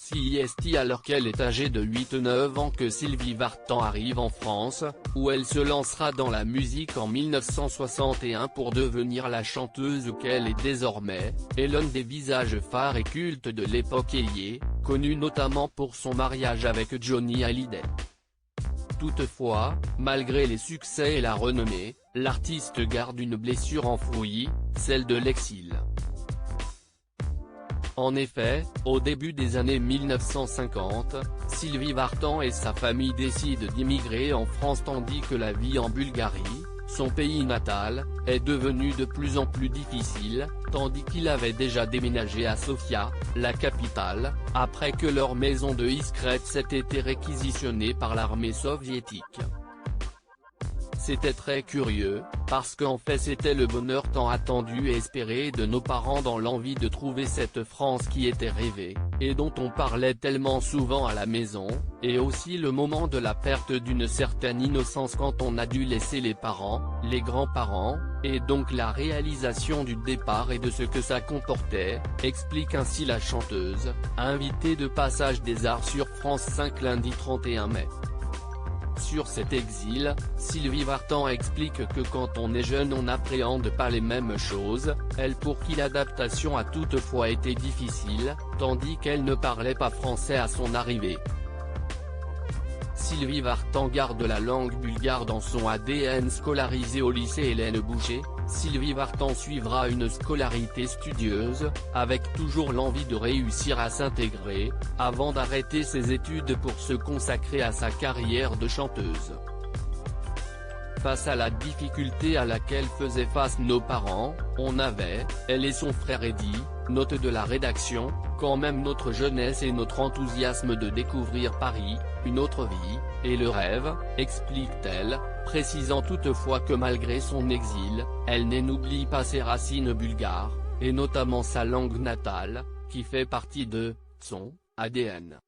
C'est alors qu'elle est âgée de 8-9 ans que Sylvie Vartan arrive en France, où elle se lancera dans la musique en 1961 pour devenir la chanteuse qu'elle est désormais, et l'un des visages phares et cultes de l'époque Ailier, connue notamment pour son mariage avec Johnny Hallyday. Toutefois, malgré les succès et la renommée, l'artiste garde une blessure enfouie, celle de l'exil. En effet, au début des années 1950, Sylvie Vartan et sa famille décident d'immigrer en France tandis que la vie en Bulgarie, son pays natal, est devenue de plus en plus difficile, tandis qu'il avait déjà déménagé à Sofia, la capitale, après que leur maison de Iskretz ait été réquisitionnée par l'armée soviétique. C'était très curieux, parce qu'en fait c'était le bonheur tant attendu et espéré de nos parents dans l'envie de trouver cette France qui était rêvée, et dont on parlait tellement souvent à la maison, et aussi le moment de la perte d'une certaine innocence quand on a dû laisser les parents, les grands-parents, et donc la réalisation du départ et de ce que ça comportait, explique ainsi la chanteuse, invitée de Passage des Arts sur France 5 lundi 31 mai. Sur cet exil, Sylvie Vartan explique que quand on est jeune on n'appréhende pas les mêmes choses, elle pour qui l'adaptation a toutefois été difficile, tandis qu'elle ne parlait pas français à son arrivée. Sylvie Vartan garde la langue bulgare dans son ADN. Scolarisée au lycée Hélène Boucher, Sylvie Vartan suivra une scolarité studieuse, avec toujours l'envie de réussir à s'intégrer, avant d'arrêter ses études pour se consacrer à sa carrière de chanteuse. Face à la difficulté à laquelle faisaient face nos parents, on avait, elle et son frère Eddie, note de la rédaction, quand même notre jeunesse et notre enthousiasme de découvrir Paris, une autre vie, et le rêve, explique-t-elle, précisant toutefois que malgré son exil, elle n'oublie pas ses racines bulgares, et notamment sa langue natale, qui fait partie de son ADN.